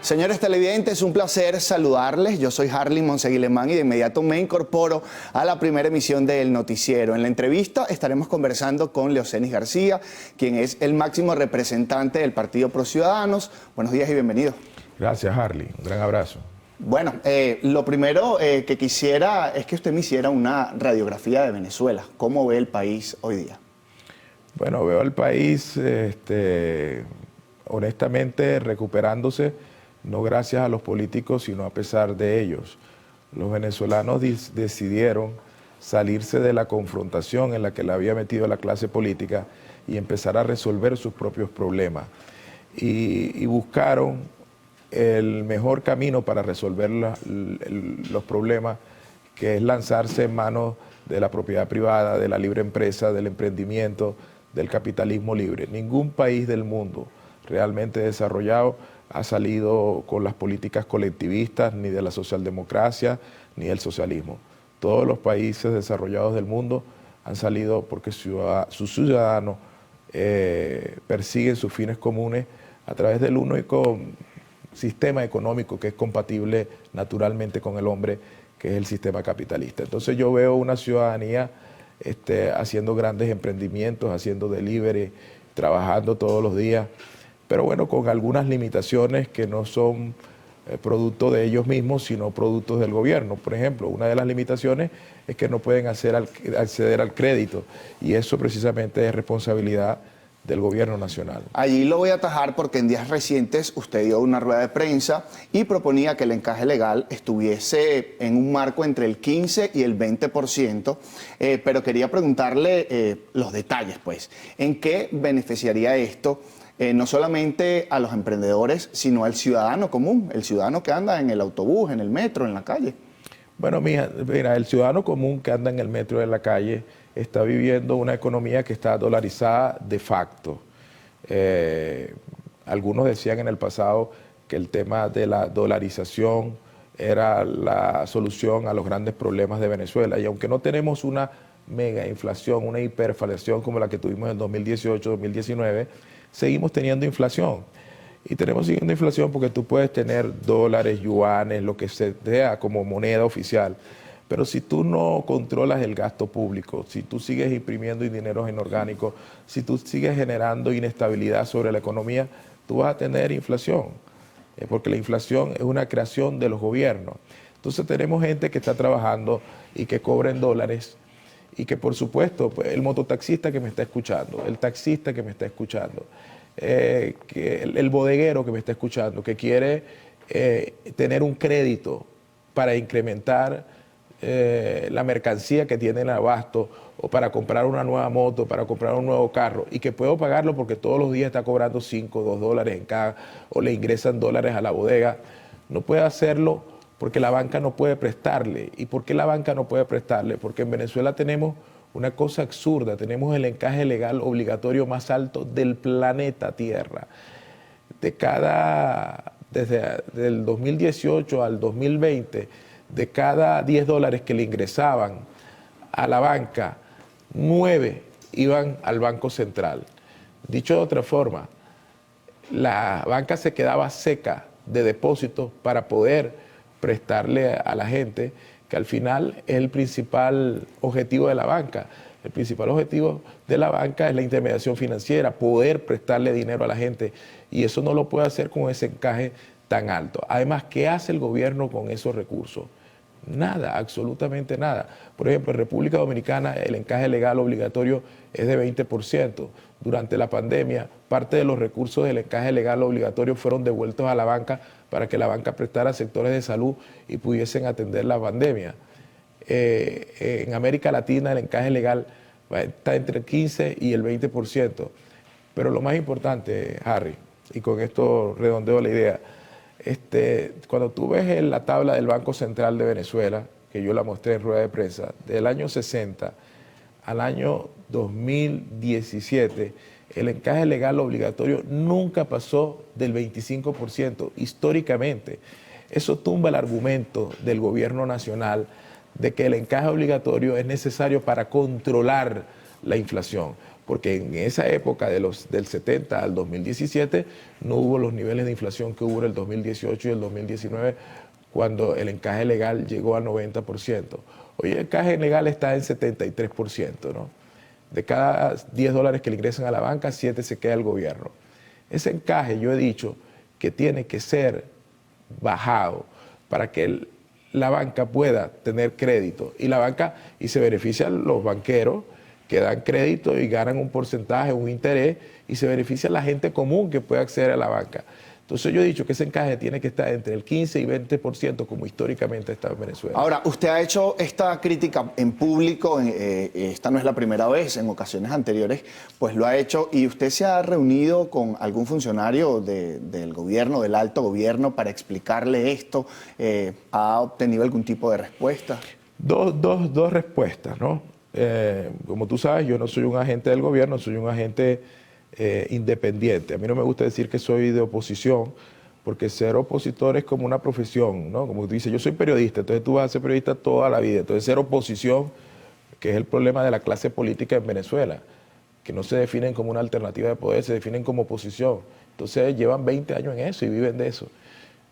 Señores televidentes, es un placer saludarles. Yo soy Harley Monseguilemán y de inmediato me incorporo a la primera emisión del noticiero. En la entrevista estaremos conversando con Leocenis García, quien es el máximo representante del Partido Pro Ciudadanos. Buenos días y bienvenido. Gracias, Harley. Un gran abrazo. Bueno, lo primero que quisiera es que usted me hiciera una radiografía de Venezuela. ¿Cómo ve el país hoy día? Bueno, veo al país, honestamente, recuperándose, no gracias a los políticos, sino a pesar de ellos. Los venezolanos decidieron salirse de la confrontación en la que la había metido la clase política y empezar a resolver sus propios problemas. Y buscaron el mejor camino para resolver los problemas, que es lanzarse en manos de la propiedad privada, de la libre empresa, del emprendimiento, del capitalismo libre. Ningún país del mundo realmente desarrollado ha salido con las políticas colectivistas, ni de la socialdemocracia, ni del socialismo. Todos los países desarrollados del mundo han salido porque sus ciudadanos persiguen sus fines comunes a través del único sistema económico que es compatible naturalmente con el hombre, que es el sistema capitalista. Entonces yo veo una ciudadanía haciendo grandes emprendimientos, haciendo delivery, trabajando todos los días, pero bueno, con algunas limitaciones que no son producto de ellos mismos, sino productos del gobierno. Por ejemplo, una de las limitaciones es que no pueden acceder al crédito, y eso precisamente es responsabilidad del gobierno nacional. Allí lo voy a atajar porque en días recientes usted dio una rueda de prensa y proponía que el encaje legal estuviese en un marco entre el 15 y el 20%, pero quería preguntarle los detalles, pues. ¿En qué beneficiaría esto no solamente a los emprendedores, sino al ciudadano común, el ciudadano que anda en el autobús, en el metro, en la calle? Bueno, mira, el ciudadano común que anda en el metro, en la calle, está viviendo una economía que está dolarizada de facto. Algunos decían en el pasado que el tema de la dolarización era la solución a los grandes problemas de Venezuela, y aunque no tenemos una mega inflación, una hiperinflación como la que tuvimos en 2018-2019, seguimos teniendo inflación. Y tenemos siguiendo inflación porque tú puedes tener dólares, yuanes, lo que sea como moneda oficial, pero si tú no controlas el gasto público, si tú sigues imprimiendo dinero inorgánico, si tú sigues generando inestabilidad sobre la economía, tú vas a tener inflación, porque la inflación es una creación de los gobiernos. Entonces tenemos gente que está trabajando y que cobra en dólares, y que por supuesto, pues, el mototaxista que me está escuchando, el taxista que me está escuchando, el bodeguero que me está escuchando, que quiere tener un crédito para incrementar la mercancía que tiene en abasto, o para comprar una nueva moto, para comprar un nuevo carro, y que puedo pagarlo porque todos los días está cobrando 5 o 2 dólares en cada, o le ingresan dólares a la bodega, no puede hacerlo porque la banca no puede prestarle. ¿Y por qué la banca no puede prestarle? Porque en Venezuela tenemos una cosa absurda, tenemos el encaje legal obligatorio más alto del planeta Tierra. Desde el 2018 al 2020, de cada 10 dólares que le ingresaban a la banca, 9 iban al Banco Central. Dicho de otra forma, la banca se quedaba seca de depósitos para poder prestarle a la gente, que al final es el principal objetivo de la banca. El principal objetivo de la banca es la intermediación financiera, poder prestarle dinero a la gente, y eso no lo puede hacer con ese encaje tan alto. Además, ¿qué hace el gobierno con esos recursos? Nada, absolutamente nada. Por ejemplo, en República Dominicana el encaje legal obligatorio es de 20%. Durante la pandemia, parte de los recursos del encaje legal obligatorio fueron devueltos a la banca para que la banca prestara a sectores de salud y pudiesen atender la pandemia. En América Latina el encaje legal está entre el 15 y el 20%. Pero lo más importante, Harry, y con esto redondeo la idea, cuando tú ves la tabla del Banco Central de Venezuela, que yo la mostré en rueda de prensa, del año 60 al año 2017, el encaje legal obligatorio nunca pasó del 25%, históricamente. Eso tumba el argumento del gobierno nacional de que el encaje obligatorio es necesario para controlar la inflación, porque en esa época del 70 al 2017 no hubo los niveles de inflación que hubo en el 2018 y el 2019, cuando el encaje legal llegó al 90%. Hoy el encaje legal está en 73%, ¿no? De cada 10 dólares que le ingresan a la banca, 7 se queda el gobierno. Ese encaje, yo he dicho, que tiene que ser bajado para que la banca pueda tener crédito. Y se benefician los banqueros que dan crédito y ganan un porcentaje, un interés, y se beneficia la gente común que puede acceder a la banca. Entonces yo he dicho que ese encaje tiene que estar entre el 15 y 20%, como históricamente está en Venezuela. Ahora, usted ha hecho esta crítica en público, esta no es la primera vez, en ocasiones anteriores, pues lo ha hecho, y usted se ha reunido con algún funcionario del gobierno, del alto gobierno, para explicarle esto. ¿Ha obtenido algún tipo de respuesta? Dos respuestas, ¿no? Como tú sabes, yo no soy un agente del gobierno, soy un agente independiente. A mí no me gusta decir que soy de oposición, porque ser opositor es como una profesión, ¿no? Como tú dices, yo soy periodista, entonces tú vas a ser periodista toda la vida. Entonces ser oposición, que es el problema de la clase política en Venezuela, que no se definen como una alternativa de poder, se definen como oposición. Entonces llevan 20 años en eso y viven de eso.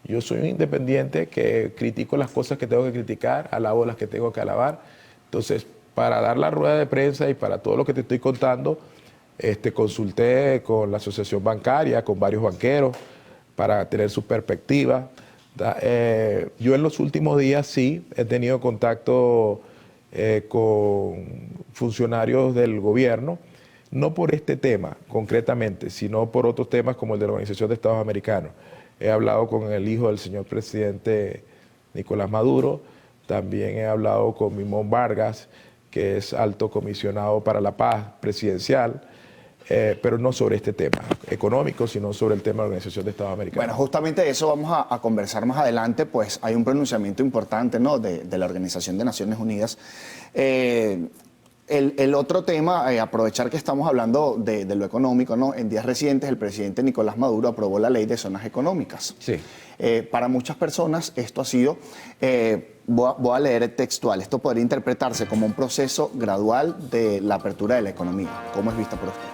Yo soy un independiente que critico las cosas que tengo que criticar, alabo las que tengo que alabar. Entonces, para dar la rueda de prensa y para todo lo que te estoy contando, consulté con la asociación bancaria, con varios banqueros, para tener su perspectiva. Yo en los últimos días sí he tenido contacto con funcionarios del gobierno, no por este tema concretamente, sino por otros temas como el de la Organización de Estados Americanos. He hablado con el hijo del señor presidente Nicolás Maduro, también he hablado con Mimón Vargas, que es alto comisionado para la paz presidencial, pero no sobre este tema económico, sino sobre el tema de la Organización de Estados Americanos. Bueno, justamente de eso vamos a conversar más adelante, pues hay un pronunciamiento importante, ¿no?, de la Organización de Naciones Unidas. El otro tema, aprovechar que estamos hablando de lo económico, ¿no? En días recientes el presidente Nicolás Maduro aprobó la ley de zonas económicas. Sí. Para muchas personas esto ha sido, voy a leer el textual, esto podría interpretarse como un proceso gradual de la apertura de la economía. ¿Cómo es vista por usted?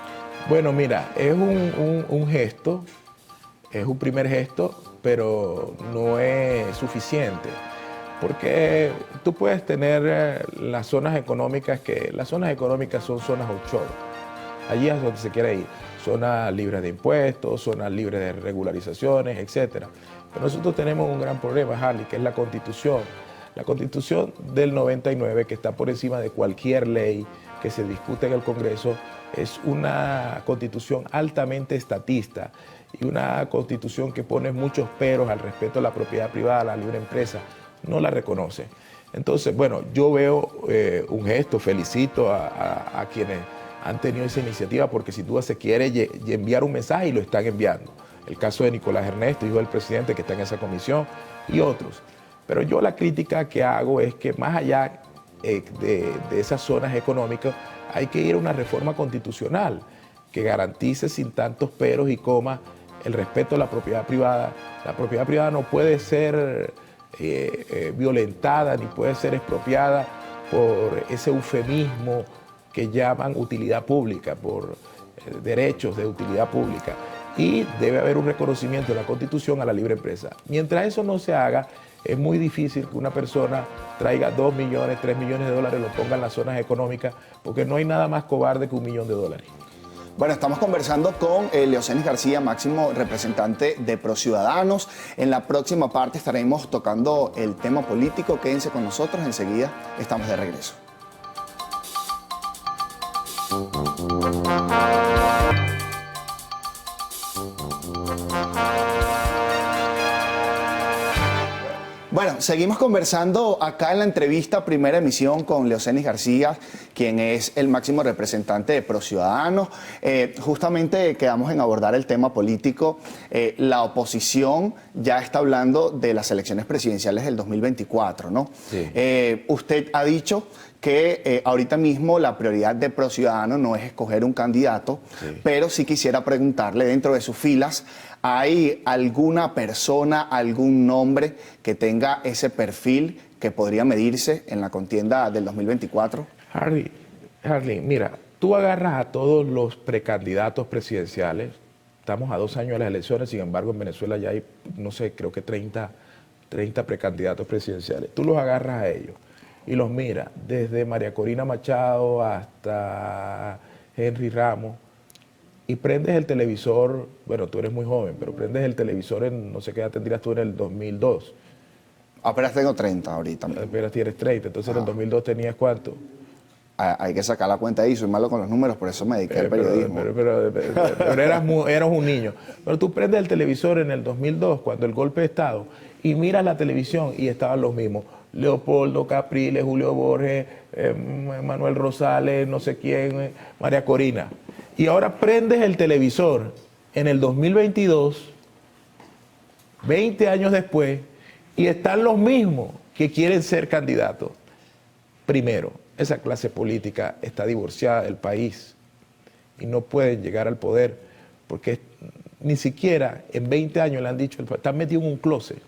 Bueno, mira, es un gesto, es un primer gesto, pero no es suficiente. Porque tú puedes tener las zonas económicas, que las zonas económicas son zonas offshore. Allí es donde se quiere ir. Zonas libres de impuestos, zonas libres de regularizaciones, etc. Pero nosotros tenemos un gran problema, Harley, que es la Constitución. La Constitución del 99, que está por encima de cualquier ley que se discute en el Congreso, es una Constitución altamente estatista y una Constitución que pone muchos peros al respeto a la propiedad privada, a la libre empresa. No la reconoce. Entonces, bueno, yo veo un gesto, felicito a quienes han tenido esa iniciativa, porque sin duda se quiere enviar un mensaje y lo están enviando. El caso de Nicolás Ernesto, hijo del presidente, que está en esa comisión, y otros. Pero yo la crítica que hago es que más allá de esas zonas económicas, hay que ir a una reforma constitucional que garantice sin tantos peros y comas el respeto a la propiedad privada. La propiedad privada no puede ser violentada ni puede ser expropiada por ese eufemismo que llaman utilidad pública, por derechos de utilidad pública. Y debe haber un reconocimiento de la Constitución a la libre empresa. Mientras eso no se haga, es muy difícil que una persona traiga 2 millones, 3 millones de dólares y lo ponga en las zonas económicas, porque no hay nada más cobarde que $1 millón. Bueno, estamos conversando con Leocenis García, máximo representante de ProCiudadanos. En la próxima parte estaremos tocando el tema político. Quédense con nosotros, enseguida estamos de regreso. Bueno, seguimos conversando acá en la entrevista Primera Emisión con Leocenis García, quien es el máximo representante de ProCiudadanos. Justamente quedamos en abordar el tema político. La oposición ya está hablando de las elecciones presidenciales del 2024, ¿no? Sí. Usted ha dicho que ahorita mismo la prioridad de ProCiudadanos no es escoger un candidato, sí, pero sí quisiera preguntarle, dentro de sus filas, ¿hay alguna persona, algún nombre que tenga ese perfil que podría medirse en la contienda del 2024? Harley, mira, tú agarras a todos los precandidatos presidenciales, estamos a 2 años de las elecciones, sin embargo en Venezuela ya hay, no sé, creo que 30 precandidatos presidenciales. Tú los agarras a ellos y los miras, desde María Corina Machado hasta Henry Ramos, y prendes el televisor, bueno, tú eres muy joven, pero prendes el televisor en, no sé qué edad tendrías tú en el 2002. Apenas tengo 30 ahorita. Apenas tienes 30, entonces en el 2002 tenías ¿cuánto? Hay que sacar la cuenta ahí, soy malo con los números, por eso me dediqué al periodismo. Pero eras un niño. Pero tú prendes el televisor en el 2002, cuando el golpe de Estado, y miras la televisión y estaban los mismos. Leopoldo, Capriles, Julio Borges, Manuel Rosales, no sé quién, María Corina. Y ahora prendes el televisor en el 2022, 20 años después, y están los mismos que quieren ser candidatos. Primero, esa clase política está divorciada del país y no pueden llegar al poder porque ni siquiera en 20 años le han dicho, están metidos en un closet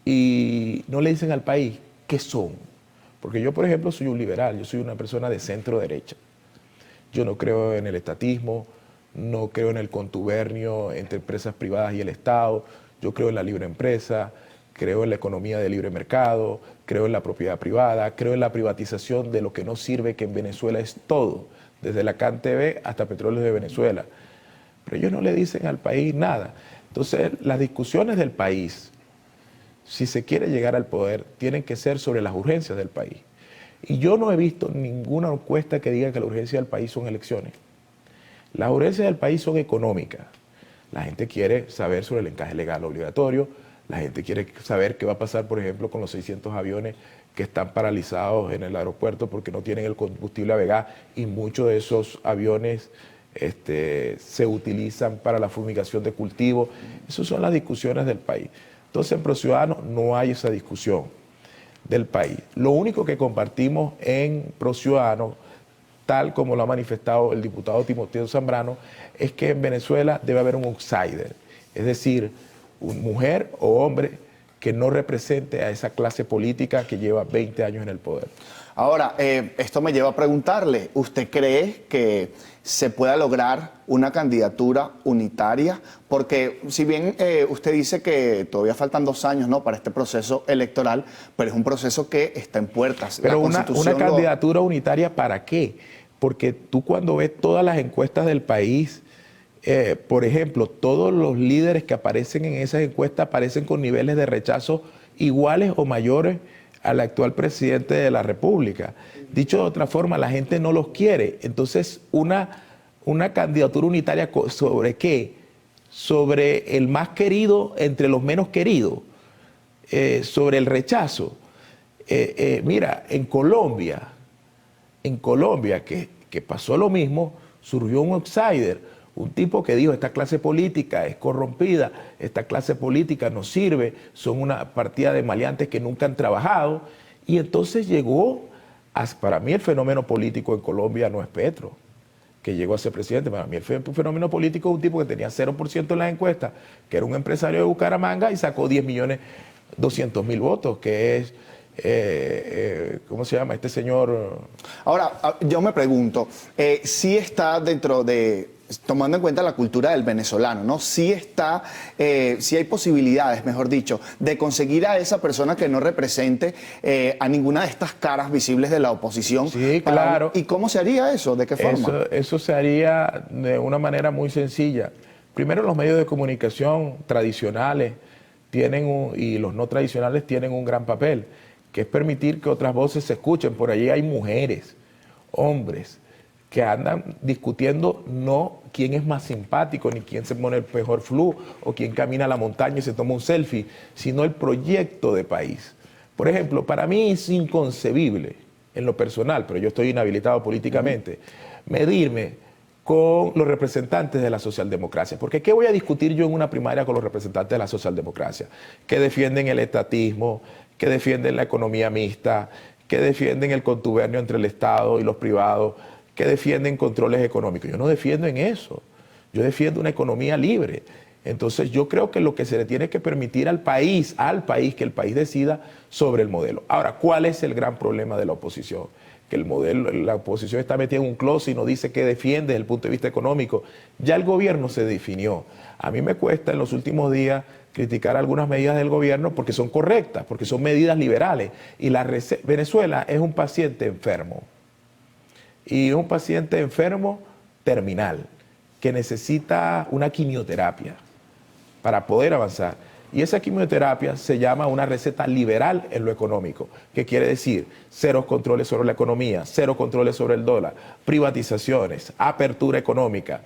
y no le dicen al país qué son. Porque yo, por ejemplo, soy un liberal, yo soy una persona de centro derecha. Yo no creo en el estatismo, no creo en el contubernio entre empresas privadas y el Estado, yo creo en la libre empresa, creo en la economía de libre mercado, creo en la propiedad privada, creo en la privatización de lo que no sirve, que en Venezuela es todo, desde la CanTV hasta Petróleos de Venezuela. Pero ellos no le dicen al país nada. Entonces, las discusiones del país, si se quiere llegar al poder, tienen que ser sobre las urgencias del país. Y yo no he visto ninguna encuesta que diga que la urgencia del país son elecciones. Las urgencias del país son económicas. La gente quiere saber sobre el encaje legal obligatorio, la gente quiere saber qué va a pasar, por ejemplo, con los 600 aviones que están paralizados en el aeropuerto porque no tienen el combustible a gas y muchos de esos aviones se utilizan para la fumigación de cultivos. Esas son las discusiones del país. Entonces, en ProCiudadanos no hay esa discusión del país. Lo único que compartimos en ProCiudadanos, tal como lo ha manifestado el diputado Timoteo Zambrano, es que en Venezuela debe haber un outsider, es decir, una mujer o hombre que no represente a esa clase política que lleva 20 años en el poder. Ahora, esto me lleva a preguntarle, ¿usted cree que se pueda lograr una candidatura unitaria? Porque si bien usted dice que todavía faltan 2 años, ¿no?, para este proceso electoral, pero es un proceso que está en puertas. Pero una candidatura unitaria, ¿para qué? Porque tú cuando ves todas las encuestas del país, por ejemplo, todos los líderes que aparecen en esas encuestas aparecen con niveles de rechazo iguales o mayores al actual presidente de la República. Dicho de otra forma, la gente no los quiere. Entonces, una candidatura unitaria, ¿sobre qué? Sobre el más querido entre los menos queridos, sobre el rechazo. Mira, en Colombia, que pasó lo mismo, surgió un outsider, un tipo que dijo, esta clase política es corrompida, esta clase política no sirve, son una partida de maleantes que nunca han trabajado. Y entonces llegó, para mí el fenómeno político en Colombia no es Petro, que llegó a ser presidente. Para mí el fenómeno político es un tipo que tenía 0% en las encuestas, que era un empresario de Bucaramanga y sacó 10.200.000 votos, que es... ¿cómo se llama este señor? Ahora, yo me pregunto, si está dentro de, tomando en cuenta la cultura del venezolano, ¿no? Si hay posibilidades, mejor dicho, de conseguir a esa persona que no represente a ninguna de estas caras visibles de la oposición. Sí, claro. ¿Y cómo se haría eso? ¿De qué forma? Eso se haría de una manera muy sencilla. Primero, los medios de comunicación tradicionales y los no tradicionales tienen un gran papel, que es permitir que otras voces se escuchen. Por allí hay mujeres, hombres, que andan discutiendo no quién es más simpático, ni quién se pone el mejor flu, o quién camina a la montaña y se toma un selfie, sino el proyecto de país. Por ejemplo, para mí es inconcebible, en lo personal, pero yo estoy inhabilitado políticamente, medirme con los representantes de la socialdemocracia. Porque ¿qué voy a discutir yo en una primaria con los representantes de la socialdemocracia? Que defienden el estatismo, que defienden la economía mixta, que defienden el contubernio entre el Estado y los privados, que defienden controles económicos. Yo no defiendo en eso. Yo defiendo una economía libre. Entonces yo creo que lo que se le tiene que permitir al país, que el país decida sobre el modelo. Ahora, ¿cuál es el gran problema de la oposición? que el modelo, la oposición está metida en un closet y no dice qué defiende desde el punto de vista económico. Ya el gobierno se definió. A mí me cuesta en los últimos días criticar algunas medidas del gobierno porque son correctas, porque son medidas liberales. Y Venezuela es un paciente enfermo. Y es un paciente enfermo terminal, que necesita una quimioterapia para poder avanzar. Y esa quimioterapia se llama una receta liberal en lo económico, que quiere decir cero controles sobre la economía, cero controles sobre el dólar, privatizaciones, apertura económica.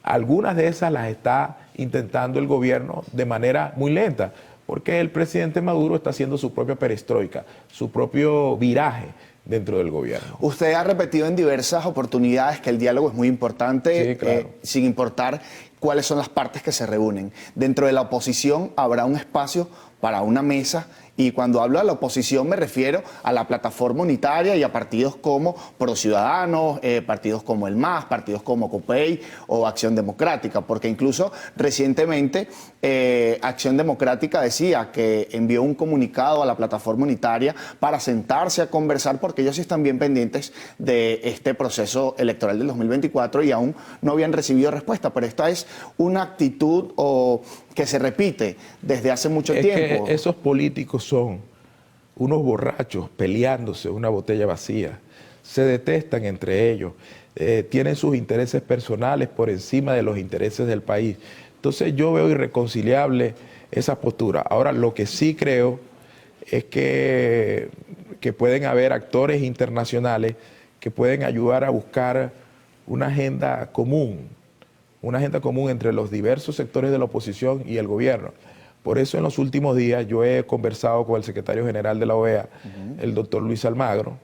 Algunas de esas las está intentando el gobierno de manera muy lenta, porque el presidente Maduro está haciendo su propia perestroika, su propio viraje dentro del gobierno. Usted ha repetido en diversas oportunidades que el diálogo es muy importante, Sí, claro. sin importar cuáles son las partes que se reúnen. Dentro de la oposición habrá un espacio para una mesa, y cuando hablo de la oposición me refiero a la plataforma unitaria y a partidos como ProCiudadanos, partidos como el MAS, partidos como COPEI o Acción Democrática, porque incluso recientemente Acción Democrática decía que envió un comunicado a la plataforma unitaria para sentarse a conversar, porque ellos sí están bien pendientes de este proceso electoral del 2024 y aún no habían recibido respuesta. Pero esta es una actitud que se repite desde hace mucho tiempo. Que esos políticos son unos borrachos peleándose una botella vacía, se detestan entre ellos, tienen sus intereses personales por encima de los intereses del país. Entonces yo veo irreconciliable esa postura. Ahora, lo que sí creo es que pueden haber actores internacionales que pueden ayudar a buscar una agenda común entre los diversos sectores de la oposición y el gobierno. Por eso en los últimos días yo he conversado con el secretario general de la OEA, el doctor Luis Almagro,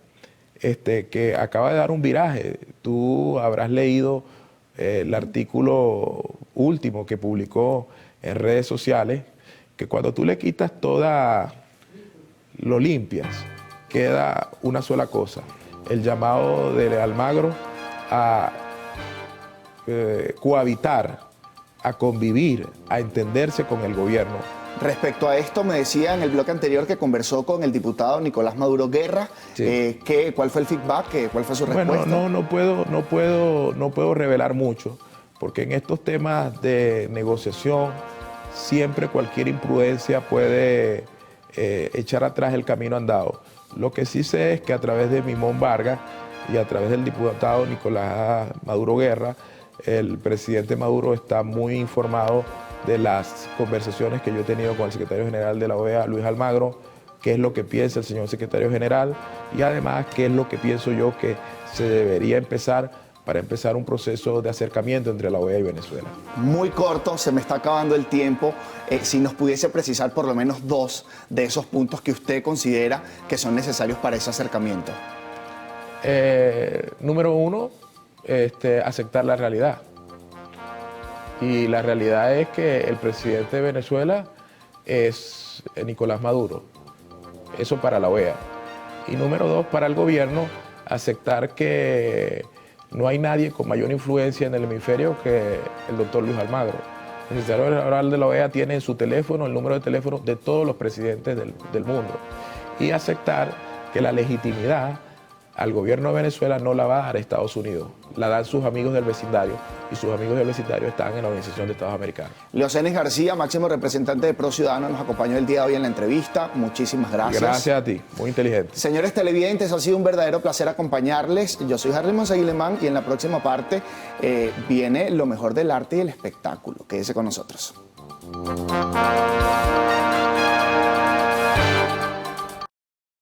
que acaba de dar un viraje. Tú habrás leído el artículo último que publicó en redes sociales, que cuando tú le quitas lo limpias, queda una sola cosa: el llamado de Almagro a cohabitar, a convivir, a entenderse con el gobierno. Respecto a esto, me decía en el bloque anterior que conversó con el diputado Nicolás Maduro Guerra. Sí. ¿Cuál fue el feedback? ¿Cuál fue su respuesta? Bueno, no puedo revelar mucho, porque en estos temas de negociación siempre cualquier imprudencia puede echar atrás el camino andado. Lo que sí sé es que a través de Mimón Vargas y a través del diputado Nicolás Maduro Guerra, el presidente Maduro está muy informado de las conversaciones que yo he tenido con el secretario general de la OEA, Luis Almagro, qué es lo que piensa el señor secretario general y además qué es lo que pienso yo que se debería empezar para empezar un proceso de acercamiento entre la OEA y Venezuela. Muy corto, se me está acabando el tiempo. Si nos pudiese precisar por lo menos 2 de esos puntos que usted considera que son necesarios para ese acercamiento. Número 1, aceptar la realidad. Y la realidad es que el presidente de Venezuela es Nicolás Maduro. Eso para la OEA. Y número 2, para el gobierno, aceptar que no hay nadie con mayor influencia en el hemisferio que el doctor Luis Almagro. El secretario general de la OEA tiene en su teléfono el número de teléfono de todos los presidentes del mundo. Y aceptar que la legitimidad al gobierno de Venezuela no la va a dar Estados Unidos, la dan sus amigos del vecindario, y sus amigos del vecindario están en la Organización de Estados Americanos. Leocenis García, máximo representante de ProCiudadanos, nos acompañó el día de hoy en la entrevista. Muchísimas gracias. Gracias a ti, muy inteligente. Señores televidentes, ha sido un verdadero placer acompañarles. Yo soy Harry Monseguilemán y en la próxima parte viene lo mejor del arte y el espectáculo. Quédese con nosotros.